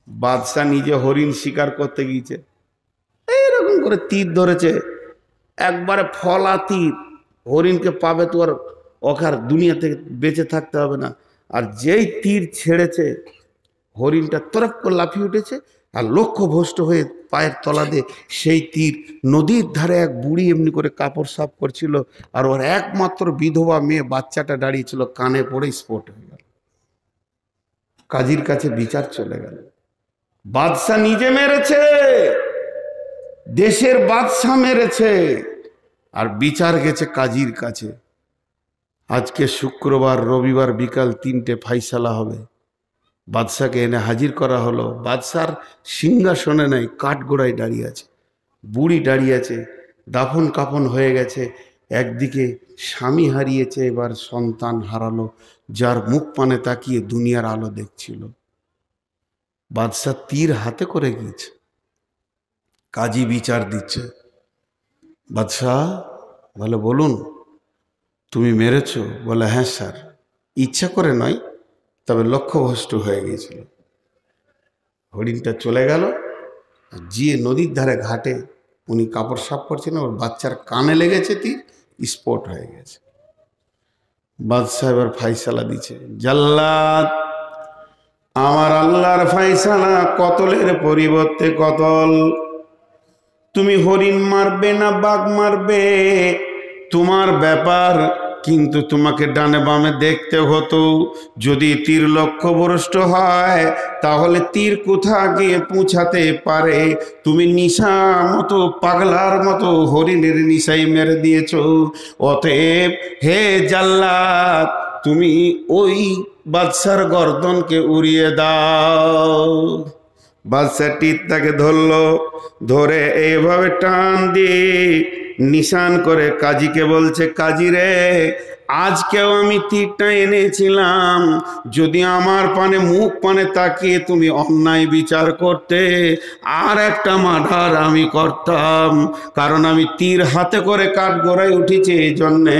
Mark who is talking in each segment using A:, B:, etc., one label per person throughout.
A: বাদশা নিজে হরিণ শিকার করতে গিয়েছে, এইরকম করে তীর ধরেছে, একবারে ফলা তীর। হরিণকে পাবে তো আর ওখার দুনিয়া থেকে বেঁচে থাকতে হবে না। আর যেই তীর ছেড়েছে, হরিণটা তরফ করে লাফিয়ে উঠেছে, আর লক্ষ্যভ্রষ্ট হয়ে পায়ের তলা দিয়ে সেই তীর নদীর ধারে এক বুড়ি এমনি করে কাপড় সাফ করছিল, আর ওর একমাত্র বিধবা মেয়ে বাচ্চাটা দাঁড়িয়েছিল, কানে পড়ে স্পট হয়ে গেল। কাজীর কাছে বিচার চলে গেল। বাদশা নিজে মেরেছে, দেশের বাদশা মেরেছে, আর বিচার গেছে কাজীর কাছে। আজকে শুক্রবার, রবিবার বিকাল 3টে ফাইসালা হবে। বাদশাকে এনে হাজির করা হলো। বাদশার সিংহাসনে নাই, কাঠগোড়ায় দাঁড়িয়ে আছে, বুড়ি দাঁড়িয়ে আছে, দাফন কাফন হয়ে গেছে। একদিকে স্বামী হারিয়েছে, এবার সন্তান হারালো, যার মুখ পানে তাকিয়ে দুনিয়ার আলো দেখছিল। বাদশা তীর হাতে করে গিয়েছে, কাজী বিচার দিচ্ছে। বাদশাহ বলে, বলুন তুমি মেরেছ? বলে, হ্যাঁ স্যার, ইচ্ছা করে নয়, তবে লক্ষ্যভ্রষ্ট হয়ে গিয়েছিল। হরিণটা চলে গেল, গিয়ে নদীর ধারে ঘাটে উনি কাপড় সাফ করছেন, ওর বাচ্চার কানে লেগেছে তীর, স্পট হয়ে গেছে। বাদশাহ এবার ফাইসালা দিচ্ছে, জাল্লাদ, আমার আল্লাহর ফাইসালা কতলের পরিবর্তে কতল। তুমি হরিণ মারবে না বাঘ মারবে তোমার ব্যাপার, কিন্তু তোমাকে ডানে বামে দেখতে হতো। যদি তীর লক্ষ্যভ্রষ্ট হয় তাহলে তীর কোথা গিয়ে পৌঁছাতে পারে। তুমি নিশা মতো, পাগলার মতো হরিণের নিশাই মেরে দিয়েছ। অতএব হে জাল্লাদ, তুমি ওই বাদশার গর্দনকে উড়িয়ে দাও। বাদশাহ তীর তাকে ধরলো, ধরে এইভাবে টান দিয়ে নিশান করে কাজীকে বলছে, কাজী রে, আজকেও আমি তীরটা এনেছিলাম, যদি আমার পানে মুখ পানে তাকিয়ে তুমি অন্যায় বিচার করতে, আর একটা মার্ডার আমি করতাম। কারণ আমি তীর হাতে করে কাঠগড়ায় উঠেছি, এই জন্যে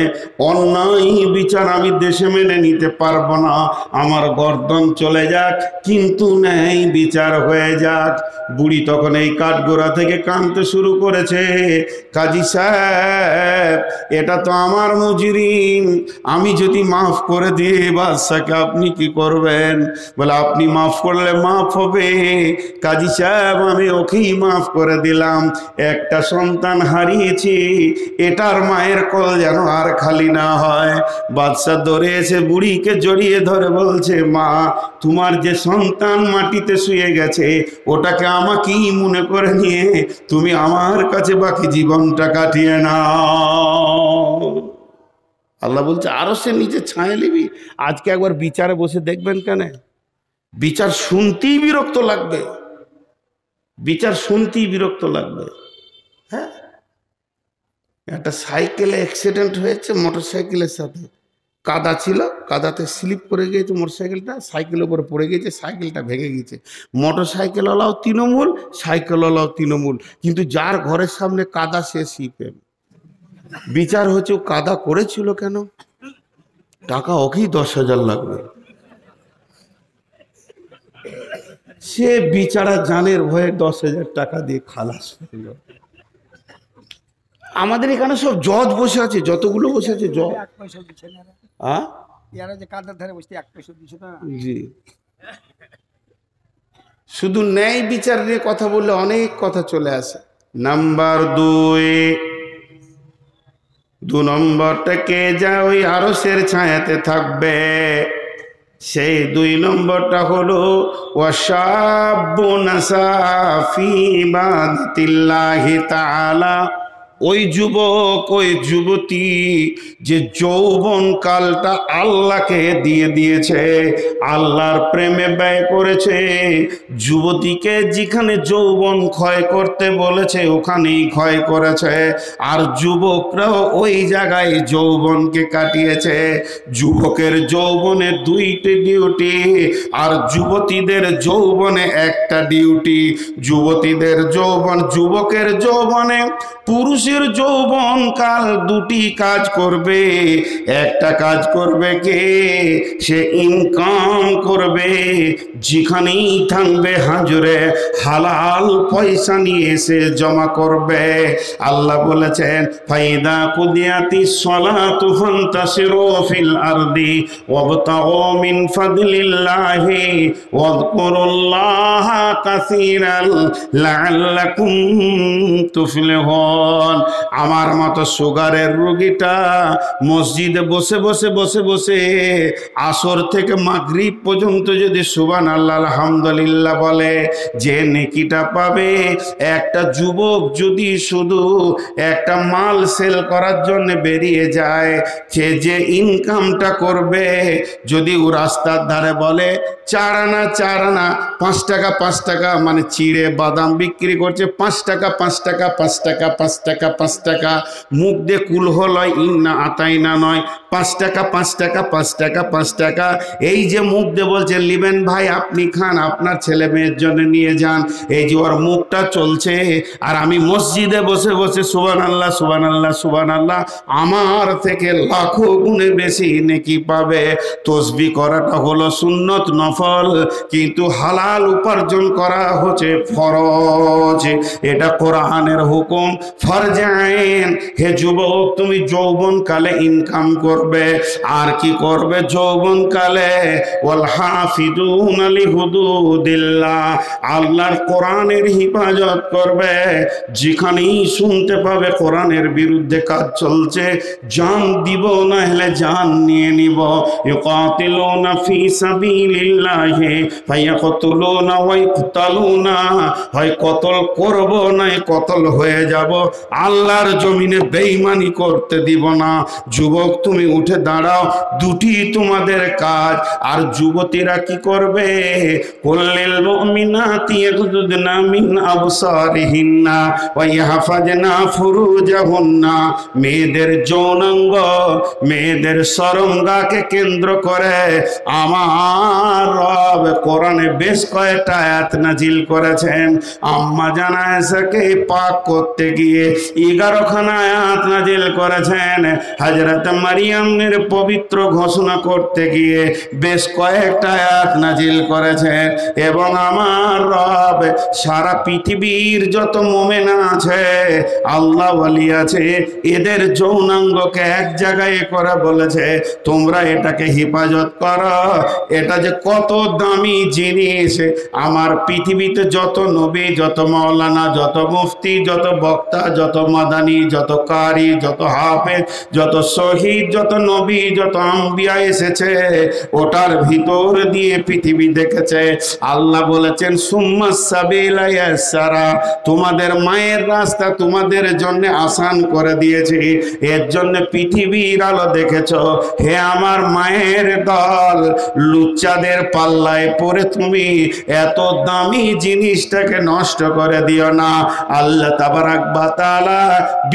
A: অন্যায় বিচার আমি দেশে মেনে নিতে পারবো না। আমার গর্দন চলে যাক, কিন্তু ন্যায় বিচার হয়ে যাক। বুড়ি তখন এই কাঠগড়া থেকে কাঁদতে শুরু করেছে, কাজী সাহেব, এটা তো আমার মুজরিম, আমি যদি মাফ করে দিই বাদশাকে আপনি কি করবেন? বলে, আপনি মাফ করলে মাফ হবে। কাজী সাহেব, আমি ওকেই মাফ করে দিলাম, একটা সন্তান হারিয়েছি, এটার মায়ের কল যেন আর খালি না হয়। বাদশা দৌড়ে এসে বুড়িকে জড়িয়ে ধরে বলছে, মা, তোমার যে সন্তান মাটিতে শুয়ে গেছে, ওটাকে আমাকেই মনে করে নিয়ে তুমি আমার কাছে বাকি জীবনটা কাটিয়ে নাও। আল্লাহ বলছে, আরো সে নিচে ছায়া নিবি। আজকে একবার বিচারে বসে দেখবেন, কেন বিচার শুনতেই বিরক্ত লাগবে, বিচার শুনতেই বিরক্ত লাগবে। হ্যাঁ, একটা সাইকেলে অ্যাক্সিডেন্ট হয়েছে, মোটর সাইকেলের সাথে কাদা ছিল, কাদাতে স্লিপ করে গিয়েছে মোটর সাইকেলটা, সাইকেলের উপরে পড়ে গিয়েছে, সাইকেলটা ভেঙে গিয়েছে। মোটর সাইকেলওয়ালাও তৃণমূল, সাইকেলওয়ালাও তৃণমূল, কিন্তু যার ঘরের সামনে কাদা সে সিপিএম। বিচার হচ্ছে, ও কাদা করেছিল কেন, টাকা ওকেই 10,000 লাগবে। সে বিচারা জানের ভয়ে 10,000 টাকা দিয়ে খালাস হয়ে গেল। আমাদের এখানে সব জজ বসে আছে, যতগুলো বসে আছে জজ। জি, শুধু ন্যায় বিচার নিয়ে কথা বললে অনেক কথা চলে আসে। নাম্বার 2 নম্বরটা কে যা ওই আরশের ছায়াতে থাকবে, সেই 2 নম্বরটা হলো ওয়াশাবুন নাসা ফি ইবাদাতিল্লাহি তাআলা। ওই যুবক, ওই যুবতী যে যৌবন কালটা আল্লাহকে দিয়ে দিয়েছে, আল্লাহর প্রেমে ব্যয় করেছে। যুবতীকে যেখানে যৌবন ক্ষয় করতে বলেছে ওখানেই ক্ষয় করেছে, আর যুবকরাও ওই জায়গায় যৌবনকে কাটিয়েছে। যুবকের যৌবনে 2টি ডিউটি, আর যুবতীদের যৌবনে 1টা ডিউটি। যুবতীদের যৌবন, যুবকের যৌবনে পুরুষ পুরুষের যৌবন কাল দুটি কাজ করবে। একটা কাজ করবে কে? সে ইনকাম করবে, যেখানেই থাকবে হাজুরে হালাল পয়সা নিয়ে এসে জমা করবে। আল্লাহ বলেছেন ফাইদা কুদিয়াতিস সালাতু ফান্তাশিরু ফিল আরদি ওয়াবতাগু মিন ফাদলিল্লাহি ওয়াযকুরুল্লাহা কাসীরান লাআল্লাকুম তুফলিহুন। আমার মতো সুগারের রোগীটা মসজিদে বসে বসে বসে বসে আসর থেকে মাগরিব পর্যন্ত যদি সুবহানাল্লাহ আলহামদুলিল্লাহ বলে, যে নেকিটা পাবে। একটা যুবক যদি শুধু একটা মাল সেল করার জন্য বেরিয়ে যায়, সে যে ইনকামটা করবে, যদি ও রাস্তার ধারে বলে 4 আনা 4 আনা 5 টাকা 5 টাকা, মানে চিড়ে বাদাম বিক্রি করছে 5 টাকা 5 টাকা 5 টাকা 5 টাকা 5 টাকা, মুখ দিয়ে কুলহ লয়, ইন্না আতাইনা নয়, 5 টাকা 5 টাকা 5 টাকা 5 টাকা, এই যে মুখ দিয়ে বলছে লিবেন ভাই আপনি খান, আপনার ছেলে মেয়ের জন্য নিয়ে যান, এই যে ওর মুখটা চলছে। আর আমি মসজিদে বসে বসে সুবহানাল্লাহ সুবহানাল্লাহ সুবহানাল্লাহ, আমার থেকে লাখো গুণে বেশি নেকি পাবে। তসবিহ করাটা হলো সুন্নত নফল, কিন্তু হালাল উপার্জন করা হচ্ছে ফরজ। এটা কোরআনের হুকুম, ফরজে আইন। হে যুবক, তুমি যৌবন কালে ইনকাম করবে। আর কি করবে যৌবন কালে? ওয়াল হাফিজুনা লিহুদুদিল্লাহ, আল্লাহর কোরআনের হিফাজত করবে। যেখানেই শুনতে পাবে কোরআনের বিরুদ্ধে কাজ চলছে, জান দিব না হলে জান নিয়ে নিব। ইউকাতিলুনা ফি সাবিলিল্লাহি ফায়াকতুলুনা ওয়া ইকতালুনা, হয় কতল করব না কতল হয়ে যাব, আল্লাহর জমিনে বেঈমানি করতে দিব না। যুবক তুমি উঠে দাঁড়াও, দুটি তোমাদের কাজ। আর যুবতীরা কি করবে? কুল্লিল মুমিনাতি ইয়াগুদুদনা মিন আবসারিহিন্না ওয়া ইয়াহফাজনা ফুরুজাহুন্না, মেয়েদের যৌনাঙ্গ, মেয়েদের শরমগাকে কেন্দ্র করে আমার রব কোরআনে বেশ কয়েকটা আয়াত নাজিল করেছেন। আম্মা জান আয়েশাকে পাক করতে গিয়ে 11খানা আয়াত নাজিল করেছেন। হযরত মারিয়ামের পবিত্র ঘোষণা করতে গিয়ে বেশ কয়েকটা আয়াত নাজিল করেছেন। এবং আমার রব সারা পৃথিবীর যত মুমিন আছে, আল্লাহ ওয়ালি আছে, এদের যৌনাঙ্গকে এক জায়গায় করে বলেছে তোমরা এটাকে হেফাজত করো। এটা যে কত দামি জিনিস। আমার পৃথিবীতে যত নবী, যত মাওলানা, যত মুফতি, যত বক্তা, যত মাদানি, যত কারি, যত হাফেজ, যত শহীদ, যত নবী, যত আম্বিয়া এসেছে, ওটার ভিতর দিয়ে পৃথিবী দেখেছে। আল্লাহ বলেছেন সুম্মাস সাবিলা ইয়াসসারা, তোমাদের মায়ের রাস্তা তোমাদের জন্য আসান করে দিয়েছি, এর জন্য পৃথিবীর আলো দেখেছ। হে আমার মায়ের দল, লুচ্চাদের পাল্লায় পড়ে তুমি এত দামি জিনিসটাকে নষ্ট করে দিও না। আল্লাহ তাবারাক ওয়া তাআলা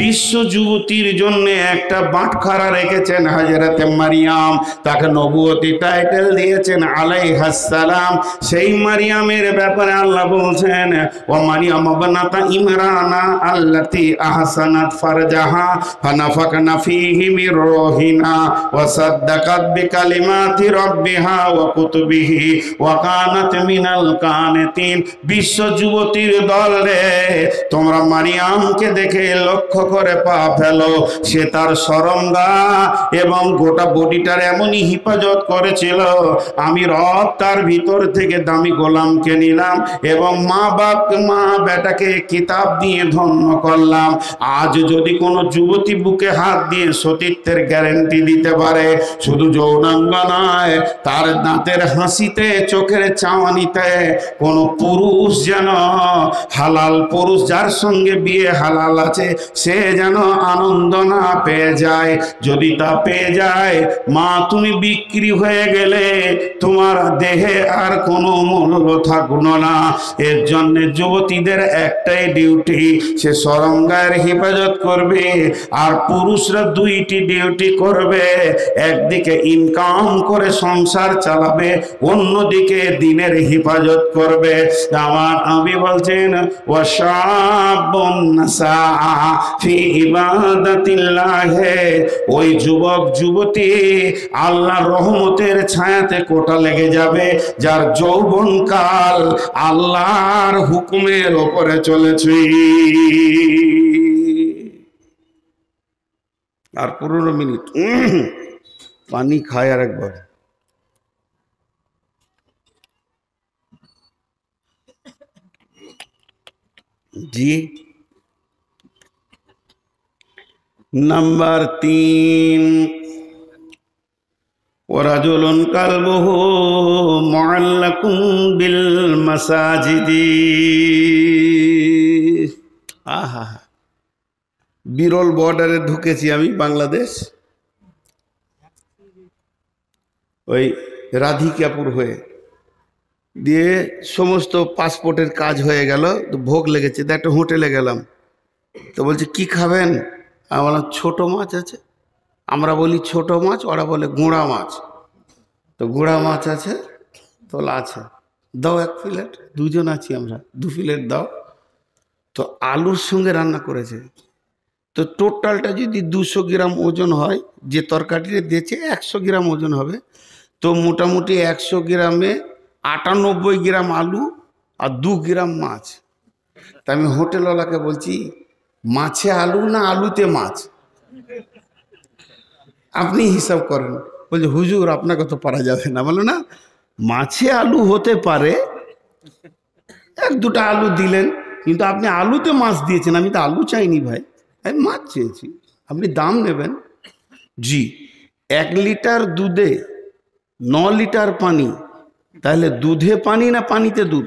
A: বিশ্ব যুবতীর জন্য একটা বাটখারা রেখেছেন, হযরত মারিয়াম, তাকে নবুয়তি টাইটেল দিয়েছেন আলাইহাস সালাম। সেই মারিয়ামের ব্যাপারে আল্লাহ বলছেন ওয়া মারিয়াম ইবনাতা ইমরানা আল্লাতী আহসানাত ফারজাহা ফানাফাকনা ফীহি মির রূহিনা ওয়া সাদ্দাকাত বিকালিমাতি রাব্বিহা ওয়া কুতুবিহি ওয়া কানাত মিনাল কানিতিন। বিশ্ব যুবতীর দল রে, তোমরা মারিয়ামকে দেখে লক্ষ্য করে পা ফেলো। সে তার শরমগা এবং গোটা বডিটার এমনই হিফাজত করেছিল, আমি রব তার ভিতর থেকে দামি গোলামকে নিলাম এবং মা বেটাকে কিতাব দিয়ে ধন্য করলাম। আজ যদি কোনো যুবতী বুকে হাত দিয়ে সতীত্বের গ্যারান্টি দিতে পারে, শুধু যৌনাঙ্গ নয়, তার দাঁতের হাসিতে, চোখের চাওয়ানিতে কোনো পুরুষ যেন, হালাল পুরুষ যার সঙ্গে বিয়ে হালাল আছে, সে যেন আনন্দ না পেয়ে যায়। যদি তা পেয়ে যায়, মা তুমি বিক্রি হয়ে গেলে, তোমার দেহে আর কোনো মূল্য থাকলো না। এর জন্য যুবতীদের একটাই ডিউটি, সে শরমগায়ের হেফাজত করবে। আর পুরুষরা দুইটি ডিউটি করবে, একদিকে ইনকাম করে সংসার চালাবে, অন্যদিকে দিনের হেফাজত করবে। আমার নবী বলছেন ওয়াশাবুন নাসা ফি ইবাদাতিল্লাহ, ওই যুবক যুবতী আল্লাহর রহমতের ছায়াতে কোটা লেগে যাবে যার যৌবনকাল আল্লাহর হুকুমের উপরে চলেছে। আর 15 মিনিট পানি খায় আর একবার। জি, নাম্বার 3, ওয়ারাজুলুন কালবুহু মুআল্লাকুম বিল মাসাজিদি। আহা, বিরল বর্ডারে ঢুকেছি আমি বাংলাদেশ, ওই রাধিকাপুর হয়ে দিয়ে সমস্ত পাসপোর্টের কাজ হয়ে গেল, তো ভোগ লেগেছে, তো একটা হোটেলে গেলাম, তো বলছে কি খাবেন? আমি বললাম ছোট মাছ আছে। আমরা বলি ছোট মাছ, ওরা বলে গুঁড়া মাছ। তো গুঁড়া মাছ আছে, তোলা আছে, দাও 1 প্লেট, দুজন আছি আমরা, 2 প্লেট দাও। তো আলুর সঙ্গে রান্না করেছে, তো টোটালটা যদি 200 গ্রাম ওজন হয়, যে তরকারিটা দিয়েছে 100 গ্রাম ওজন হবে, তো মোটামুটি 100 গ্রামে 98 গ্রাম আলু আর 2 গ্রাম মাছ। তা আমি হোটেলওয়ালাকে বলছি মাছে আলু না আলুতে মাছ, আপনি হিসাব করেন। বলছে হুজুর আপনাকে তো পারা যাবে না। বলো না, মাছে আলু হতে পারে, 1-2টা আলু দিলেন, কিন্তু আপনি আলুতে মাছ দিয়েছেন। আমি তো আলু চাইনি ভাই, আমি মাছ চেয়েছি, আপনি দাম নেবেন। জি, 1 লিটার দুধে 9 লিটার পানি, তাহলে দুধে পানি না পানিতে দুধ?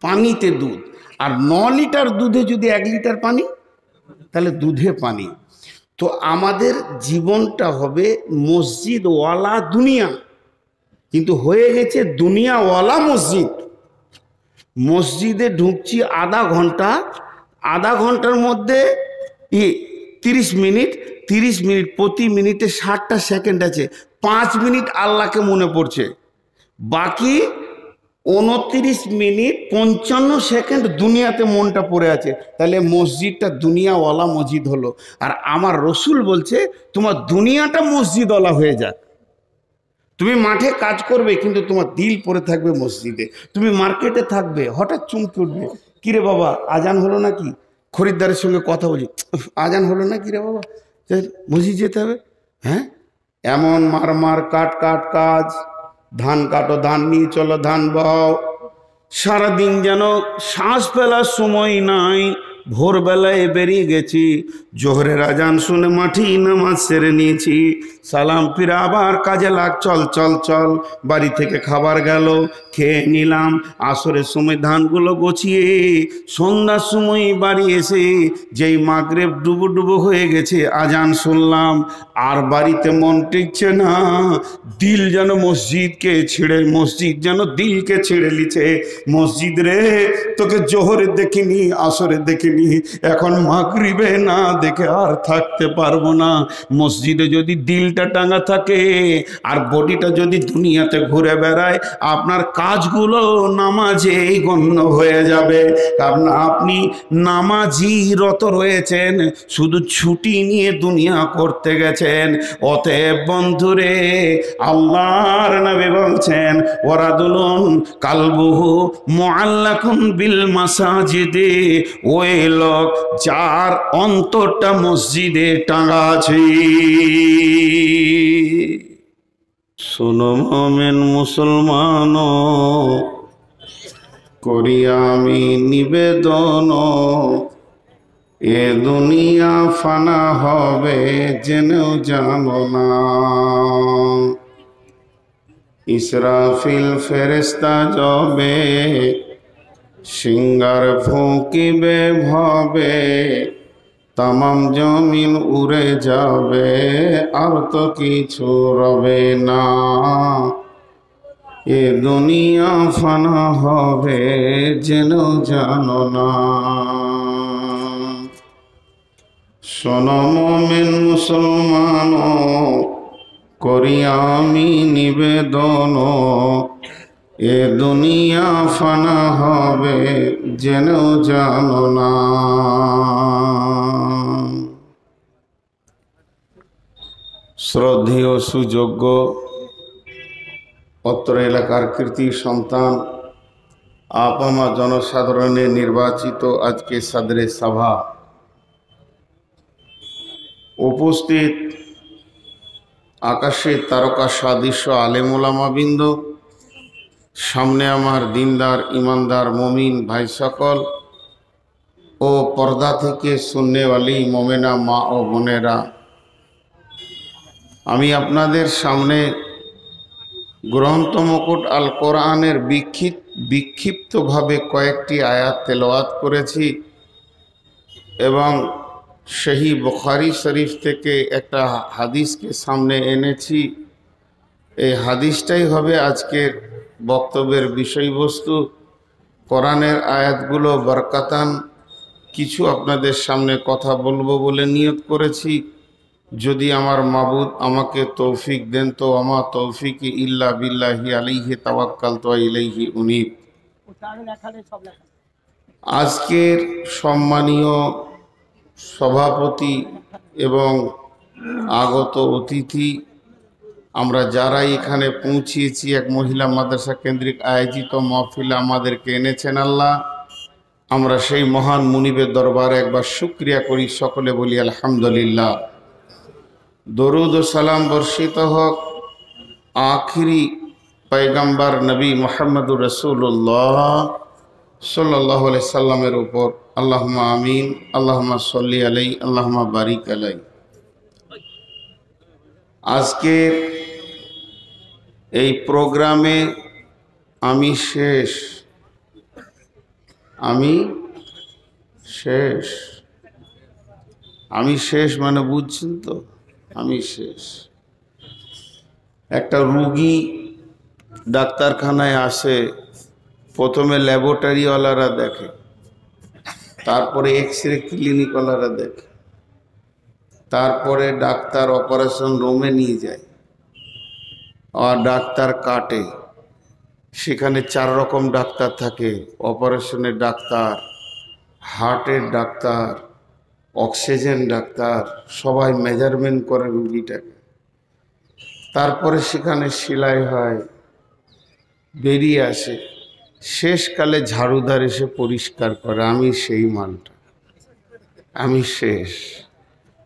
A: পানিতে দুধ। আর 9 লিটার দুধে যদি 1 লিটার পানি, তাহলে দুধে পানি। তো আমাদের জীবনটা হবে মসজিদওয়ালা দুনিয়া, কিন্তু হয়ে গেছে দুনিয়াওয়ালা মসজিদ। মসজিদে ঢুকছি আধা ঘন্টা, আধা ঘন্টার মধ্যে 30 মিনিট, 30 মিনিট, প্রতি মিনিটে 60টা সেকেন্ড আছে, 5 মিনিট আল্লাহকে মনে পড়ছে, বাকি 29 মিনিট 55 সেকেন্ড দুনিয়াতে মনটা পড়ে আছে। তাহলে মসজিদটা দুনিয়াওয়ালা মসজিদ হলো। আর আমার রসুল বলছে তোমার দুনিয়াটা মসজিদওয়ালা হয়ে যাক। তুমি মাঠে কাজ করবে কিন্তু তোমার দিল পড়ে থাকবে মসজিদে। তুমি মার্কেটে থাকবে, হঠাৎ চমকে উঠবে, কিরে বাবা আজান হলো নাকি? খরিদ্দারের সঙ্গে কথা বলি, আজান হলো না কিরে বাবা, মসজিদ যেতে হবে। হ্যাঁ, এমন মার কাট কাট কাজ, ধান কাটো, ধান নিয়ে চলো, ধান বও, সারাদিন যেন শ্বাস ফেলার সময় নাই। ভোরবেলায় বেরিয়ে গেছি, জোহরের আজান শুনে মাঠি নামাজ সেরে নিয়েছি, সালাম ফিরে আবার কাজে লাগ, চল চল চল। বাড়ি থেকে খাবার গেল, খেয়ে নিলাম, আসরের সময় ধানগুলো গুছিয়ে সন্ধ্যার সময় বাড়ি এসে যেই মাগরিব ডুবো ডুবো হয়ে গেছে, আজান শুনলাম, আর বাড়িতে মন টিকছে না, দিল যেন মসজিদকে ছিঁড়ে, মসজিদ যেন দিলকে ছিঁড়ে লিছে। মসজিদ রে, তোকে জোহরে দেখিনি, আসরে দেখিনি, এখন মাগরিবে না দেখে আর থাকতে পারবো না। মসজিদে যদি দিলটা টাঙা থাকে আর বডিটা যদি দুনিয়াতে ঘুরে বেড়ায়, আপনার কাজগুলো নামাজেই গণ্য হয়ে যাবে। কারণ আপনি নামাজি রত রয়েছেন, শুধু ছুটি নিয়ে দুনিয়া করতে গেছেন। অতএব বন্ধুরে, আল্লাহর নবী বলছেন ওয়ারাদুলুন কালবুহু মুআল্লাকুন বিল মাসাজিদে, ওই লোক যার অন্তরটা মসজিদে টাঙা আছে। শোনো মুমিন মুসলমান, করি আমি নিবেদন, এ দুনিয়া ফানা হবে জেনেও জানো না। ইসরাফিল ফেরেশতা যাবে, সিঙ্গার ফুঁকিবে ভবে, তামাম জমিন উড়ে যাবে, আর তো কিছু রবে না। এ দুনিয়া ফানা হবে জেনেও জানো না। শোনো মুমিন মুসলমান, করি আমি নিবেদন, এ দুনিয়া ফানা হবে জেনেও জানো না। শ্রদ্ধেয় সুযোগ্য অত্র এলাকার কৃতি সন্তান আপামা জনসাধারণের নির্বাচিত আজকে সদরে সভা উপস্থিত আকাশে তারকা সাদৃশ্য আলেম ওলামাবৃন্দ, সামনে আমার দিনদার ইমানদার মমিন ভাই সকল ও পর্দা থেকে সুন্নেওয়ালি মোমেনা মা ও বোনেরা, আমি আপনাদের সামনে গ্রন্থ মুকুট আল কোরআনের বিক্ষিপ্তভাবে কয়েকটি আয়াত তেলাওয়াত করেছি এবং সহি বুখারী শরীফ থেকে একটা হাদিসকে সামনে এনেছি। এই হাদিসটাই হবে আজকের বক্তব্যের বিষয়বস্তু। কোরআনের আয়াতগুলো বরকাতান কিছু আপনাদের সামনে কথা বলবো বলে নিয়ত করেছি। যদি আমার মাবুদ আমাকে তৌফিক দেন তো আমা তৌফিক ইল্লা বিল্লাহি আলাইহি তাওয়াক্কালতু ওয়া ইলাইহি উনীব। আজকের সম্মানীয় সভাপতি এবং আগত অতিথি, আমরা যারা এখানে পৌঁছিয়েছি, এক মহিলা মাদ্রাসা কেন্দ্রিক আয়োজিত মাহফিলে আমাদেরকে এনেছেন আল্লাহ, আমরা সেই মহান মুনিবের দরবারে একবার শুকরিয়া করি, সকলে বলি আলহামদুলিল্লাহ। দরুদ ও সালাম বর্ষিত হোক আখিরি পয়গম্বর নবী মুহাম্মদুর রাসূলুল্লাহ সাল্লাল্লাহু আলাইহি সাল্লামের উপর। আল্লাহুম্মা আমিন, আল্লাহুম্মা সাল্লি আলাইহি, আল্লাহুম্মা বারিক আলাইহি। আজকের এই প্রোগ্রামে আমি শেষ মানে বুঝছেন তো, আমি শেষ। একটা রুগী ডাক্তারখানায় আসে, প্রথমে ল্যাবরেটরিওয়ালারা দেখে, তারপরে এক্সরে ক্লিনিকওয়ালারা দেখে, তারপরে ডাক্তার অপারেশন রুমে নিয়ে যায় আর ডাক্তার কাটে। সেখানে 4 রকম ডাক্তার থাকে: অপারেশনের ডাক্তার, হার্টের ডাক্তার, অক্সিজেন ডাক্তার, সবাই মেজারমেন্ট করে রুগীটাকে। তারপরে সেখানে সেলাই হয়, বেরিয়ে আসে, শেষকালে ঝাড়ুদার এসে পরিষ্কার করে। আমি সেই মালটা, আমি শেষ,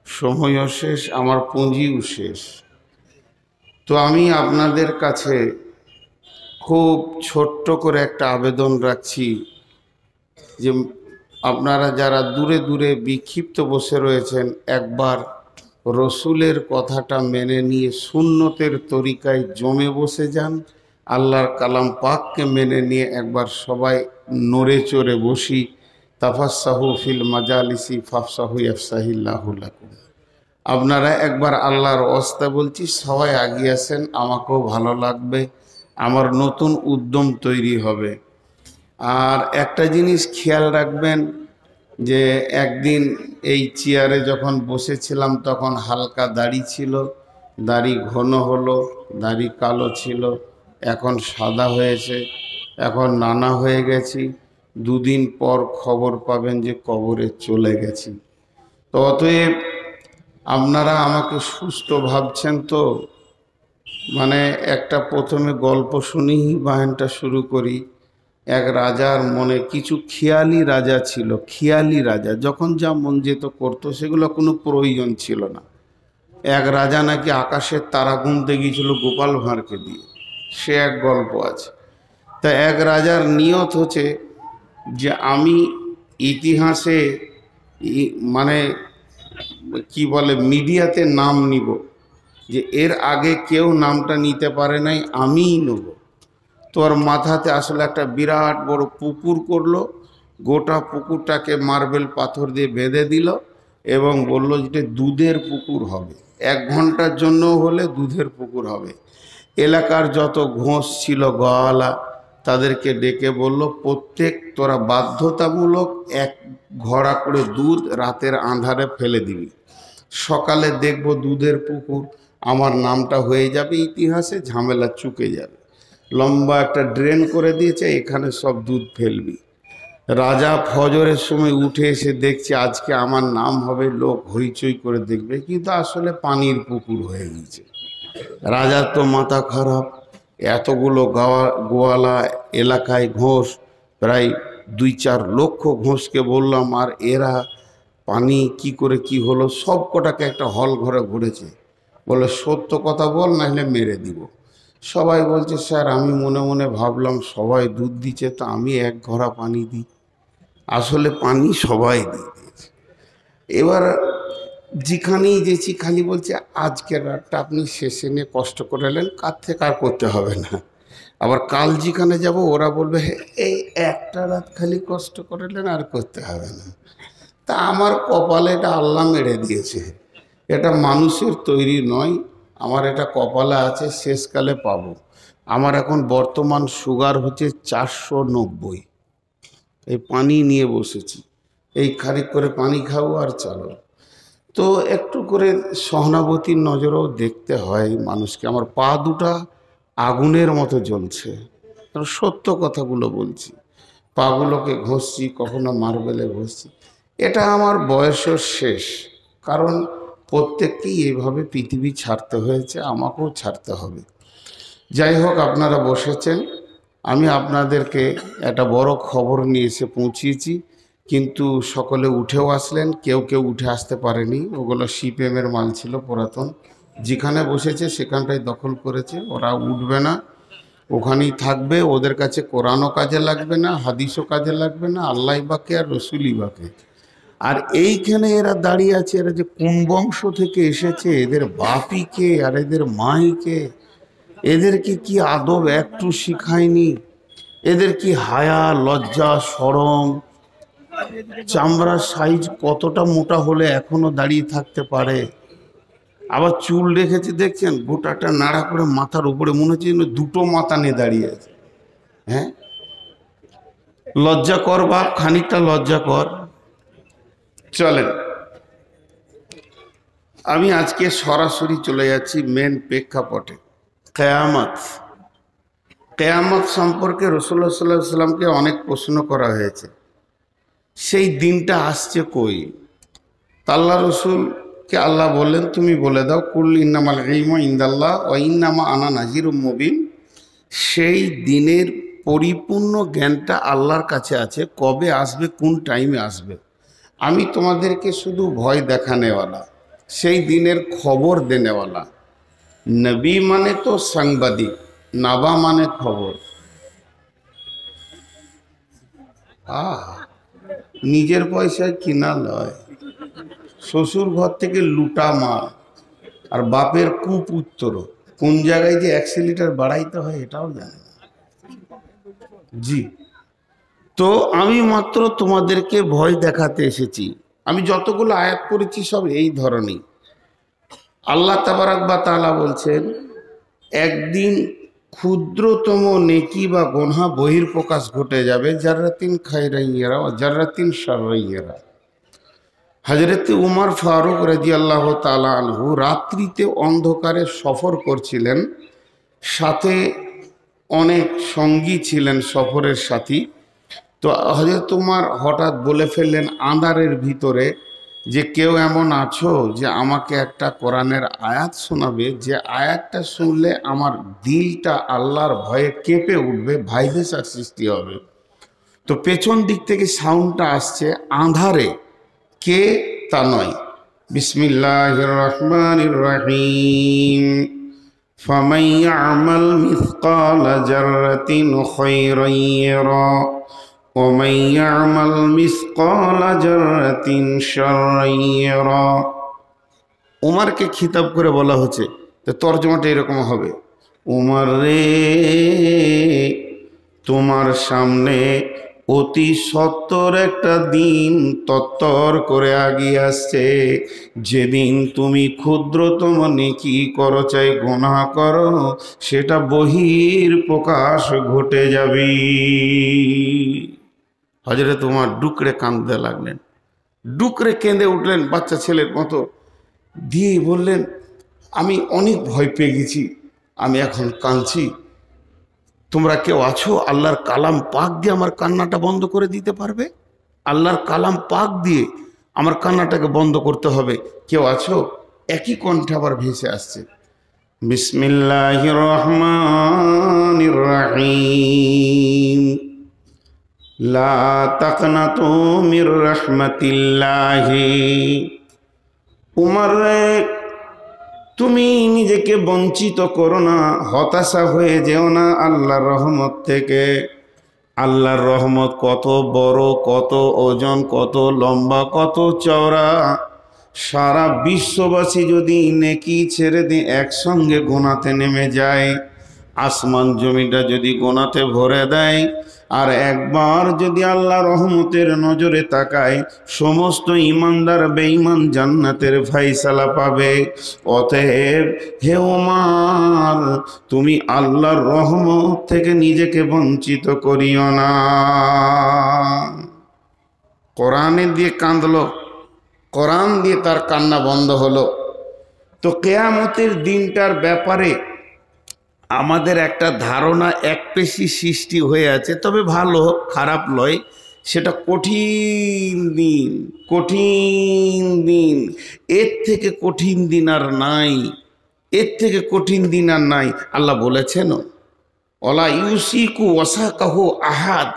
A: সময়ও শেষ, আমার পুঁজিও শেষ। তো আমি আপনাদের কাছে খুব ছোট্ট করে একটা আবেদন রাখছি যে আপনারা যারা দূরে দূরে বিক্ষিপ্ত বসে রয়েছেন, একবার রসুলের কথাটা মেনে নিয়ে সুন্নতের তরিকায় জমে বসে যান। আল্লাহর কালাম পাককে মেনে নিয়ে একবার সবাই নড়ে চড়ে বসি। তাফাসসাহু ফিল মাজালিসি ফাফসাহু ইয়াফসাহিল্লাহু লাকুম। আপনারা একবার আল্লাহর ওয়াস্তে বলছি, সবাই আগিয়ে আসেন, আমাকেও ভালো লাগবে, আমার নতুন উদ্যম তৈরি হবে। আর একটা জিনিস খেয়াল রাখবেন যে একদিন এই চেয়ারে যখন বসেছিলাম তখন হালকা দাড়ি ছিল, দাড়ি ঘন হলো, দাড়ি কালো ছিল, এখন সাদা হয়েছে, এখন নানা হয়ে গেছি। 2 দিন পর খবর পাবেন যে কবরে চলে গেছি। তো অতএব আপনারা আমাকে সুস্থ ভাবছেন তো, মানে একটা প্রথমে গল্প শুনেই বায়ানটা শুরু করি। এক রাজার মনে কিছু খেয়ালি রাজা ছিল। খেয়ালি রাজা যখন যা মন যেত করতো, সেগুলো কোনো প্রয়োজন ছিল না। এক রাজা নাকি আকাশের তারা গুনতে গিয়েছিল গোপাল ভাঁড়কে দিয়ে, সে এক গল্প আছে। তা এক রাজার নিয়ত হচ্ছে যে আমি ইতিহাসে মানে কি বলে মিডিয়াতে নাম নিব, যে এর আগে কেউ নামটা নিতে পারে নাই, আমিই নেব। তোর মাথাতে আসলে একটা বিরাট বড় পুকুর করলো, গোটা পুকুরটাকে মার্বেল পাথর দিয়ে বেঁধে দিল এবং বলল যে দুধের পুকুর হবে, 1 ঘন্টার জন্য হলে দুধের পুকুর হবে। এলাকার যত ঘোষ ছিল গোয়ালা, তাদেরকে ডেকে বলল, প্রত্যেক তোরা বাধ্যতামূলক 1 ঘড়া করে দুধ রাতের আঁধারে ফেলে দিবি, সকালে দেখব দুধের পুকুর, আমার নামটা হয়ে যাবে ইতিহাসে, ঝামেলা চুকে যাবে। লম্বা একটা ড্রেন করে দিয়েছে, এখানে সব দুধ ফেলবি। রাজা ফজরের সময় উঠে এসে দেখছে আজকে আমার নাম হবে, লোক হইচই করে দেখবে, কিন্তু আসলে পানির পুকুর হয়ে গেছে। রাজার তো মাথা খারাপ, এতগুলো গোয়ালা এলাকায় ঘোষ, প্রায় 2-4 লক্ষ ঘোষকে বললাম, আর এরা পানি কি করে কি হলো, সব কটাকে একটা হল ঘরে ঘুরেছে, বলে সত্য কথা বল নাহলে মেরে দিব। সবাই বলছে স্যার আমি মনে মনে ভাবলাম সবাই দুধ দিচ্ছে, তা আমি এক ঘড়া পানি দিই, আসলে পানি সবাই দিয়ে দিয়েছে। এবার যেখানেই যেছি খালি বলছে আজকের রাতটা আপনি শেষে নিয়ে কষ্ট করে এলেন, কার থেকে আর করতে হবে না। আবার কাল যেখানে যাব ওরা বলবে এই একটা রাত খালি কষ্ট করে এলেন, আর করতে হবে না। তা আমার কপালে এটা আল্লাহ মেরে দিয়েছে, এটা মানুষের তৈরি নয়, আমার এটা কপালে আছে, শেষকালে পাবো। আমার এখন বর্তমান সুগার হচ্ছে 490। এই পানি নিয়ে বসেছি, এই খানিক করে পানি খাবো আর চলো। তো একটু করে সহানুভূতির নজরেও দেখতে হয় মানুষকে। আমার পা দুটা আগুনের মতো জ্বলছে, সত্য কথাগুলো বলছি। পাগুলোকে ঘষছি, কখনো মার্বেলে ঘষছি। এটা আমার বয়সের শেষ, কারণ প্রত্যেককেই এইভাবে পৃথিবী ছাড়তে হয়েছে, আমাকেও ছাড়তে হবে। যাই হোক, আপনারা বসেছেন, আমি আপনাদেরকে একটা বড় খবর নিয়ে এসে পৌঁছিয়েছি, কিন্তু সকলে উঠেও আসলেন, কেউ কেউ উঠে আসতে পারেনি। ওগুলো সিপিএমের মাল ছিল পুরাতন, যেখানে বসেছে সেখানটাই দখল করেছে। ওরা উঠবে না, ওখানেই থাকবে। ওদের কাছে কোরআনও কাজে লাগবে না, হাদিসও কাজে লাগবে না, আল্লাহ বাকে আর রসুলই বাকে। আর এইখানে এরা দাঁড়িয়ে আছে, এরা যে কোন বংশ থেকে এসেছে, এদের বাপই কে আর এদের মাই কে, এদেরকে কি আদব একটু শিখায়নি? এদের কি হায়া, লজ্জা, শরম, চামড়ার সাইজ কতটা মোটা হলে এখনো দাঁড়িয়ে থাকতে পারে? আবার চুল রেখেছে দেখছেন, গোটাটা নাড়া করে মাথার উপরে, মনে হচ্ছে যেন দুটো মাথা নিয়ে দাঁড়িয়ে আছে। হ্যাঁ, লজ্জা কর বাপ, খানিকটা লজ্জা কর। চলেন, আমি আজকে সরাসরি চলে যাচ্ছি মেন প্রেক্ষাপটে। কেয়ামত। কেয়ামত সম্পর্কে রাসূলুল্লাহ সাল্লাল্লাহু আলাইহি ওয়াসাল্লামকে অনেক প্রশ্ন করা হয়েছে। সেই দিনটা আসছে কই? আল্লাহ রসুলকে আল্লাহ বললেন তুমি বলে দাও, কুল ইন্নামাল ইলমু ইনদাল্লাহ ওয়া ইন্নামা আনা নাযিরুম মুবিন। সেই দিনের পরিপূর্ণ জ্ঞানটা আল্লাহর কাছে আছে, কবে আসবে, কোন টাইমে আসবে। আমি তোমাদেরকে শুধু ভয় দেখানেওয়ালা, সেই দিনের খবর দেনেওয়ালা। নবী মানে তো সাংবাদিক, নাবা মানে খবর। নিজের পয়সায় কিনা লয়, শ্বশুর ঘর থেকে লুটা মাল, আর বাপের কুপুত্র। কোন জায়গায় যে 100 লিটার বাড়াইতে হয় এটাও জানে না। জি, তো আমি মাত্র তোমাদেরকে ভয় দেখাতে এসেছি। আমি যতগুলো আয়াত করেছি সব এই ধরনের। আল্লাহ তাবারাক ওয়া তাআলা বলছেন, একদিন ক্ষুদ্রতম নেকি বা গুনাহ বহির্প্রকাশ ঘটে যাবে, জাররাতিন খায়রাইয়ারা ও জাররাতিন শাররাইয়ারা। হযরত উমর ফারুক রাদিয়াল্লাহু তাআলা আনহু রাত্রিতে অন্ধকারে সফর করছিলেন, সাথে অনেক সঙ্গী ছিলেন সফরের সাথী। তো হযরত উমর হঠাৎ বলে ফেললেন আঁধারের ভিতরে যে কেউ এমন আছো যে আমাকে একটা কোরআনের আয়াত শোনাবে, যে আয়াতটা শুনলে আমার দিলটা আল্লাহর ভয়ে কেঁপে উঠবে, ভাইব্রেশন সৃষ্টি হবে। তো পেছন দিক থেকে সাউন্ডটা আসছে, আঁধারে কে তা নয়। বিসমিল্লাহির রহমানির রহিম। ফামান ইয়ামাল মিসকালা জাররাতিন খায়রান ইয়ারা ওয়া মান ইয়ামাল মিসকালা জাররাতিন শাররান ইয়ারা। উমরকে খিতাব করে বলা হচ্ছে, তো তরজমাটা এরকম হবে, উমর রে, তোমার সামনে অতি সত্তর একটা দিন তত্তর করে আগিয়ে আসছে, যেদিন তুমি ক্ষুদ্রতম নেকি করো চাই গুনাহ করো, সেটা বহির প্রকাশ ঘটে যাবে। হযরত উমর ডুকরে কাঁদতে লাগলেন, ডুকরে কেঁদে উঠলেন বাচ্চা ছেলের মতো, দিয়ে বললেন আমি অনেক ভয় পেয়ে গেছি, আমি এখন কাঁদছি। তোমরা কেউ আছো আল্লাহর কালাম পাক দিয়ে আমার কান্নাটা বন্ধ করে দিতে পারবে? আল্লাহর কালাম পাক দিয়ে আমার কান্নাটাকে বন্ধ করতে হবে, কেউ আছো? একই কণ্ঠে আবার ভেসে আসছে, বিসমিল্লাহির রহমানির রহিম, লা তাকনাতু মির রাহমাতিল্লাহি। উমর, তুমি নিজেকে বঞ্চিত করো না, হতাশা হয়ে যেও না আল্লাহর রহমত থেকে। আল্লাহর রহমত কত বড়, কত ওজন, কত লম্বা, কত চওড়া। সারা বিশ্ববাসী যদি নেকি ছেড়ে দিয়ে একসঙ্গে গোনাতে নেমে যায়, আসমান জমিটা যদি গোনাতে ভরে দেয়, আর একবার যদি আল্লাহ রহমতের নজরে তাকায়, সমস্ত ইমানদার বেঈমান জান্নাতের ফায়সালা পাবে। অতএব হে ওমর, তুমি আল্লাহর রহমত থেকে নিজেকে বঞ্চিত করিও না। কোরআনে দিয়ে কাঁদলো, কোরআন দিয়ে তার কান্না বন্ধ হলো। তো কিয়ামতের দিনটার ব্যাপারে আমাদের একটা ধারণা একপেশি সৃষ্টি হয়ে আছে, তবে ভালো খারাপ নয়। সেটা কঠিন দিন, কঠিন দিন, এর থেকে কঠিন দিন আর নাই, এর থেকে কঠিন দিন আর নাই। আল্লাহ বলেছেন, ওয়ালা ইউসিকু ওয়াসাকাহু আহাদ,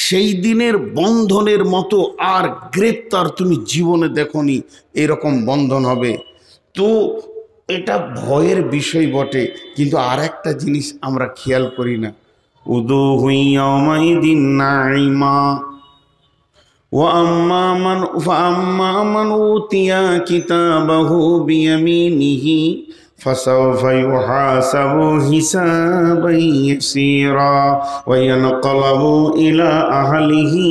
A: সেই দিনের বন্ধনের মতো আর গ্রেপ্তার তুমি জীবনে দেখনি, এরকম বন্ধন হবে। তো এটা ভয়ের বিষয় বটে, কিন্তু আর একটা জিনিস আমরা খেয়াল করি না, উদুহু ইয়াওমাইদিন নাঈমা ওয়া আম্মা মান উতিয়া কিতাবাহু বিয়ামিনিহি ফাসাওফা ইউহাসাবু হিসাবান ইয়াসীরা ওয়া ইয়ানকালাবু ইলা আহলিহি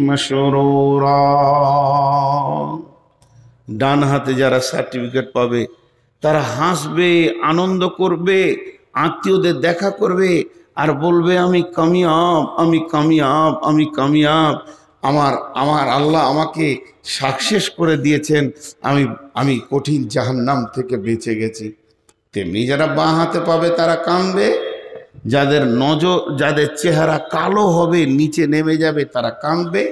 A: মাসরুরা। ডান হাতে যারা সার্টিফিকেট পাবে তারা হাসবে, আনন্দ করবে, আত্মীয়দের দেখা করবে আর বলবে, আমি কামিয়াব, আমি কামিয়াব, আমি কামিয়াব, আমার আল্লাহ আমাকে সাকসেস করে দিয়েছেন, আমি কঠিন জাহান্নাম থেকে বেঁচে গেছি। তেমনি যারা বাঁ হাতে পাবে তারা কাঁদবে, যাদের নজর, যাদের চেহারা কালো হবে, নিচে নেমে যাবে, তারা কাঁদবে।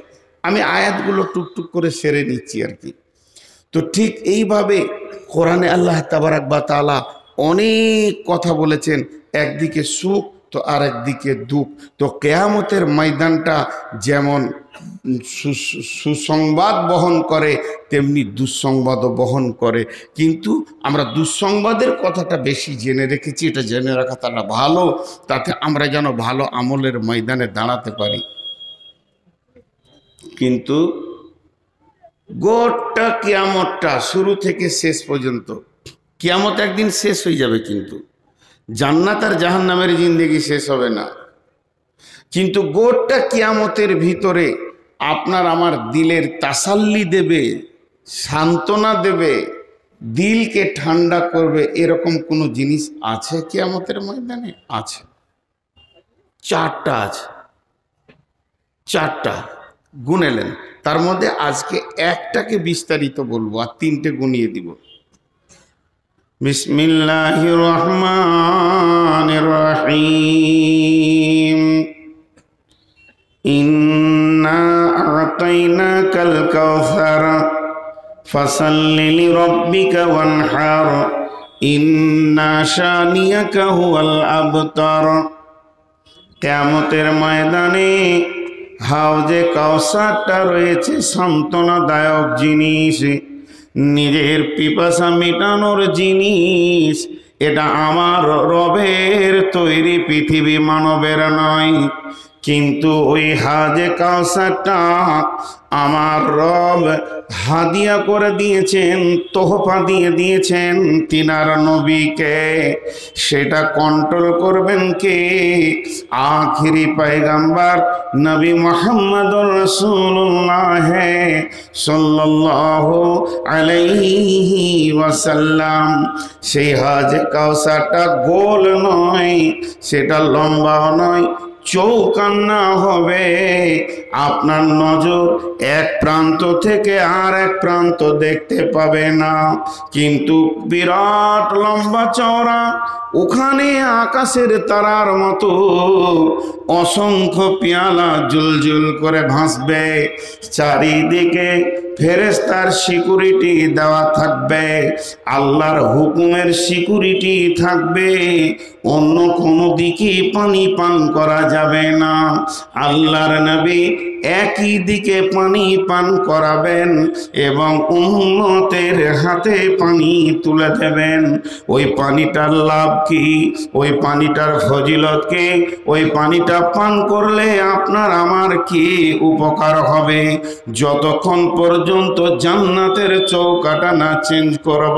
A: আমি আয়াতগুলো টুকটুক করে সেরে নিচ্ছি আর কি। তো ঠিক এইভাবে কোরআনে আল্লাহ তাবারাক ওয়া তাআলা অনেক কথা বলেছেন, একদিকে সুখ তো আর একদিকে দুঃখ। তো কিয়ামতের ময়দানটা যেমন সুসংবাদ বহন করে, তেমনি দুঃসংবাদও বহন করে। কিন্তু আমরা দুঃসংবাদের কথাটা বেশি জেনে রেখেছি, এটা জেনে রাখা তারা ভালো, তাতে আমরা যেন ভালো আমলের ময়দানে দাঁড়াতে পারি। কিন্তু গোটা কিয়ামতটা শুরু থেকে শেষ পর্যন্ত, কিয়ামত একদিন শেষ হয়ে যাবে, কিন্তু জান্নাত আর জাহান্নামের জিন্দেগি শেষ হবে না। কিন্তু গোটা কিয়ামতের ভিতরে আপনার আমার দিলের তাসাল্লি দেবে, সান্ত্বনা দেবে, দিলকে ঠান্ডা করবে, এরকম কোনো জিনিস আছে কিয়ামতের ময়দানে? আছে, চারটা আছে, চারটা গুনেলেন। তার মধ্যে আজকে একটাকে বিস্তারিত বলবো আর তিনটে গুনিয়ে দিব। বিসমিল্লাহির রহমানির রহিম, ইন্না আ'তাইনাকাল কাউসার ফাসাল্লি লিরাব্বিকা ওয়ানহার ইন্না শানিয়াকা হুয়াল আবতার। কিয়ামতের ময়দানে হাউজে কাউসারটা রয়েছে সান্ত্বনাদায়ক জিনিস, নিজের পিপাসা মেটানোর জিনিস। এটা আমার রবের তৈরি পৃথিবী, মানবের নয়। কিন্তু ওই হাজে কাউসারটা আমার রব হাদিয়া করে দিয়েছেন, তোহফা দিয়ে দিয়েছেন তিনার নবীকে। সেটা কন্ট্রোল করবেন কে? আখিরি পয়গম্বর নবী মুহাম্মদুর রাসূলুল্লাহ সাল্লাল্লাহু আলাইহি ওয়াসাল্লাম। সেই হাজে কাউসারটা গোল নয়, সেটা লম্বাও নয়, চৌকান্না হবে। আপনার নজর এক প্রান্ত থেকে আর এক প্রান্ত দেখতে পাবে না, কিন্তু বিরাট লম্বা চওড়া ওখানে আকাশের তারার মতো অসংখ্য পেয়ালা জুলজুল করে ভাসবে, চারিদিকে ফেরেশতার সিকিউরিটি দেওয়া থাকবে, আল্লাহর হুকুমের সিকিউরিটি থাকবে, অন্য কোনো দিকে পানি পান করা যাবে না। আল্লাহর নবী একই দিকে পানি পান করাবেন এবং উম্মতের হাতে পানি তুলে দেবেন। ওই পানিটার লাভ কি, ওই পানিটার ফজিলত কি, ওই পানিটা পান করলে আপনার আমার কি উপকার হবে? যতক্ষণ পর্যন্ত জান্নাতের চৌকাটা না চেঞ্জ করব,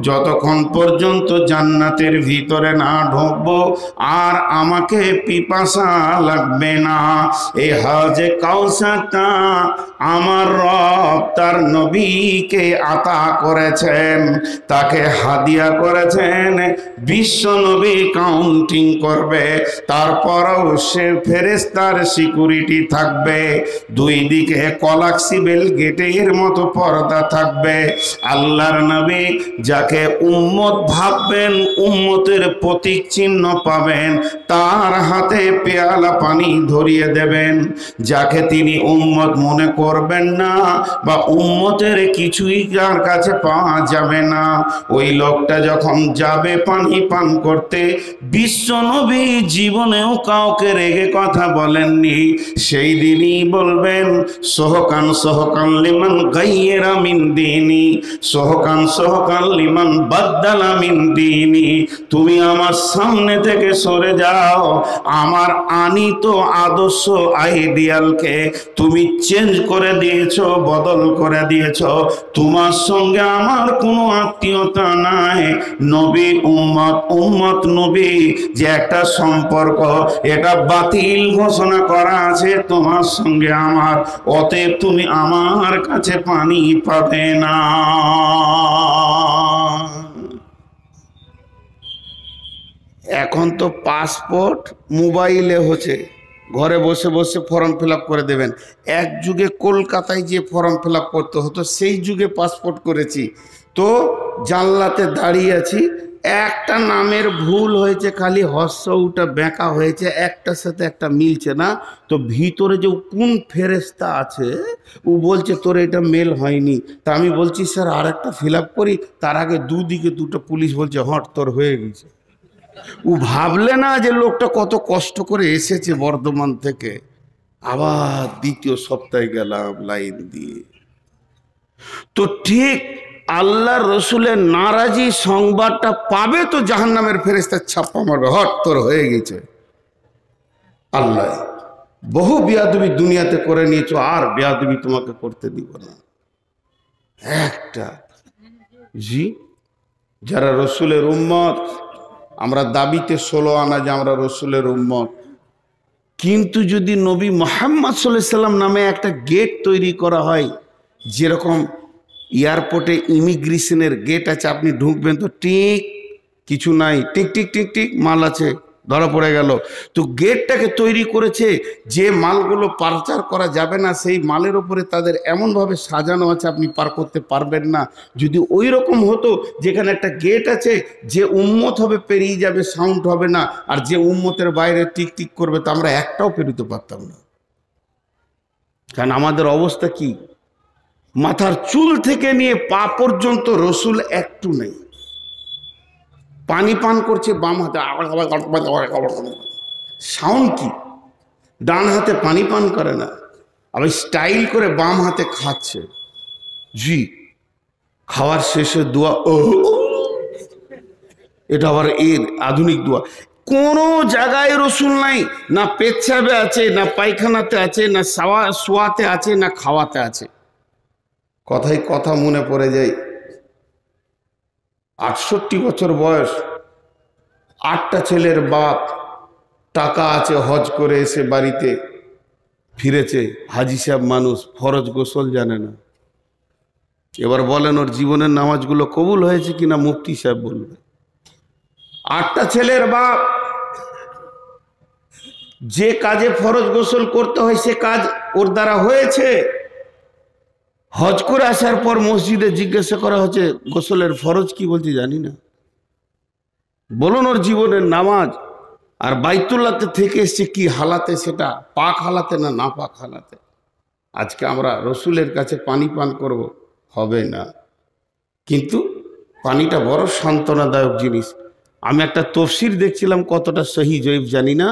A: যতক্ষণ পর্যন্ত জান্নাতের ভিতরে না ঢুকবো, আর আমাকে পিপাসা লাগবে না। এই হাজে কাউসারটা আমার রব তার নবীকে আতা করেছেন, তাকে হাদিয়া করেছেন। বিশ্ব নবী কাউন্টিং করবে, তারপরও সে ফেরেশতার সিকিউরিটি থাকবে, দুই দিকে কলাক্সিবেল গেটের মতো পর্দা থাকবে। আল্লাহর নবী যাকে উম্মত ভাববেন, উম্মতের প্রতীক চিহ্ন পাবেন, তার হাতে পেয়ালা পানি ধরিয়ে দেবেন। যাকে তিনি উম্মত মনে করবেন না বা উম্মতের কিছুই তার কাছে পাওয়া যাবে না, ওই লোকটা যখন যাবে পানি পান করতে, বিশ্ব নবী জীবনেও কাউকে রেগে কথা বলেননি। সেই দিনই বলবেন সোহকান সোহকান লিমান গাইয়েরা মিন দিনি, সোহকান সোহকান লিমান বাদ্দালা মিন দিনি। তুমি আমার সামনে থেকে সরে যাও, আমার আনিত আদর্শ আইডিয়ালকে তুমি চেঞ্জ করে দিয়েছ, বদল করে দিয়েছ। তোমার সঙ্গে আমার কোনো আত্মীয়তা নাই। নবী উম্মত, উম্মত নবী যে একটা সম্পর্ক, এটা বাতিল ঘোষণা করা আছে তোমার সঙ্গে আমার। অতএব তুমি আমার কাছে পানি পাবে না। এখন তো পাসপোর্ট মোবাইলে হচ্ছে, ঘরে বসে বসে ফর্ম ফিল আপ করে দেবেন। এক যুগে কলকাতায় যে ফর্ম ফিল আপ করতে হতো, সেই যুগে পাসপোর্ট করেছি। তো জানলাতে দাঁড়িয়ে আছি, একটা নামের ভুল হয়েছে, খালি হর্ষটা বেঁকা হয়েছে, একটার সাথে একটা মিলছে না। তো ভিতরে যে কোন ফেরেশতা আছে, ও বলছে তোর এটা মেল হয়নি। তা আমি বলছি স্যার আর একটা ফিল আপ করি, তার আগে দুদিকে দুটো পুলিশ বলছে হট তোর হয়ে গেছে। ও ভাবলে না যে লোকটা কত কষ্ট করে এসেছে বর্ধমান থেকে। আবার দ্বিতীয় সপ্তাহে গেলাম লাইন দিয়ে। তো ঠিক আল্লাহ রসুলের নারাজি সংবাদটা পাবে তো জাহান্নামের ফেরেশতা ছাপ্পা মারবে, হট তোর হয়ে গেছে। আল্লাহ বহু বেয়াদবি দুনিয়াতে করে নিয়েছো, আর বেয়াদবি তোমাকে করতে দিব না। একটা জি, যারা রসুলের উম্মত, আমরা দাবিতে 16 আনা যে আমরা রসুলের উম্মত, কিন্তু যদি নবী মুহাম্মদ সাল্লাল্লাহু আলাইহি সাল্লাম নামে একটা গেট তৈরি করা হয়, যেরকম এয়ারপোর্টে ইমিগ্রেশনের গেট আছে, আপনি ঢুকবেন তো ঠিক কিছু নাই, টিক টিক টিক টিক মাল আছে, ধরা পড়ে গেল। তো গেটটাকে তৈরি করেছে যে মালগুলো পারচার করা যাবে না, সেই মালের উপরে তাদের এমনভাবে সাজানো আছে আপনি পার করতে পারবেন না। যদি ওই রকম হতো যেখানে একটা গেট আছে, যে উম্মত হবে পেরিয়ে যাবে, সাউন্ড হবে না, আর যে উম্মতের বাইরে টিক টিক করবে, তো আমরা একটাও পেরোতে পারতাম না। কারণ আমাদের অবস্থা কি, মাথার চুল থেকে নিয়ে পা পর্যন্ত রসুল একটু নেই। পানি পান করছে বাম হাতে, সাউন্ড কি, ডান হাতে পানি পান করে না, আবার স্টাইল করে বাম হাতে খাচ্ছে। জি, খাওয়ার শেষে দোয়া, ও এটা আবার এর আধুনিক দোয়া। কোনো জায়গায় রসুল নাই, না পেচ্ছাবে আছে, না পায়খানাতে আছে, না শোয়াতে আছে, না খাওয়াতে আছে। কথাই কথা মনে পড়ে যায়, 68 বছর বয়স, 8টা ছেলের বাপ, টাকা আছে, হজ করে এসে বাড়িতে ফিরেছে, হাজি সাহেব মানুষ, ফরজ গোসল জানে না। এবার বলেন ওর জীবনের নামাজগুলো কবুল হয়েছে কিনা মুফতি সাহেব বলবে। 8টা ছেলের বাপ, যে কাজে ফরজ গোসল করতে হয় সে কাজ ওর দ্বারা হয়েছে। হজ করে আসার পর মসজিদে জিজ্ঞাসা করা হচ্ছে গোসলের ফরজ কি, বলতে জানি না। বলুন ওর জীবনের নামাজ আর বাইতুল্লাহতে থেকে এসছে কি হালাতে, সেটা পাক হালাতে না না পাক হালাতে। আজকে আমরা রসুলের কাছে পানি পান করব, হবে না। কিন্তু পানিটা বড় সান্ত্বনাদায়ক জিনিস। আমি একটা তফসির দেখছিলাম, কতটা সহি জয়ীফ জানি না,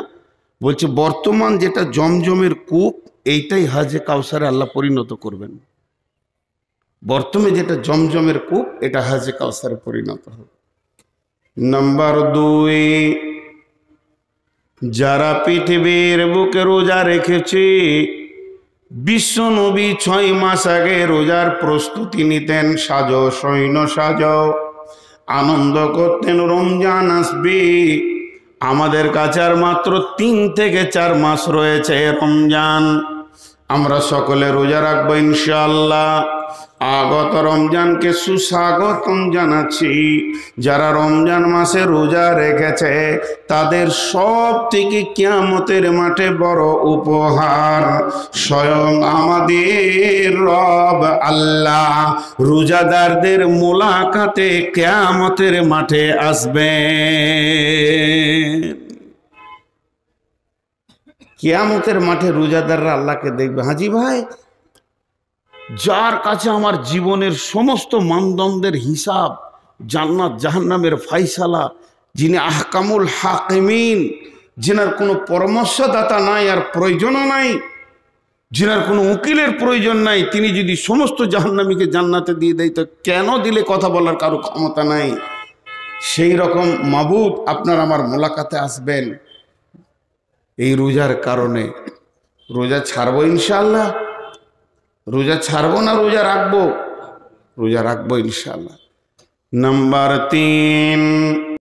A: বলছে বর্তমান যেটা জমজমের কূপ, এইটাই হাজে কাউসারে আল্লাহ পরিণত করবেন। বর্তমানে যেটা জমজমের কূপ, এটা হাজে কাউসারে পরিণত হবে। নাম্বার 2, যারা পৃথিবীর বুকে রোজা রেখেছে, বিশ্ব নবী 6 মাস আগে রোজার প্রস্তুতি নিতেন, সাজো সৈন্য সাজো, আনন্দ করতেন রমজান আসবে। আমাদের কাছে আর মাত্র 3 থেকে 4 মাস রয়েছে রমজান, আমরা সকলে রোজা রাখবো ইনশাআল্লাহ। আগত রমজানকে সুস্বাগতম জানাচ্ছি। যারা রমজান মাসে রোজা রেখেছে তাদের সব থেকে কিয়ামতের মাঠে বড় উপহার, স্বয়ং আমাদের রব আল্লাহ রোজাদারদের মোলাকাতে কিয়ামতের মাঠে আসবেন। কিয়ামতের মাঠে রোজাদাররা আল্লাহকে দেখবে। হাজি ভাই, যার কাছে আমার জীবনের সমস্ত মানদণ্ডের হিসাব, জান্নাত জাহান্নামের ফাইসালা, যিনি আহকামুল হাকিমিন, যিনার কোনো পরামর্শদাতা নাই আর প্রয়োজনও নাই, যিনার কোনো উকিলের প্রয়োজন নাই, তিনি যদি সমস্ত জাহান্নামীকে জান্নাতে দিয়ে দেয়, তো কেন দিলে কথা বলার কারো ক্ষমতা নাই। সেই রকম মাবুদ আপনার আমার মোলাকাতে আসবেন এই রোজার কারণে। রোজা ছাড়বো ইনশাআল্লাহ, রোজা ছাড়বো না রোজা রাখবো? রোজা রাখবো ইনশাআল্লাহ। নাম্বার 3,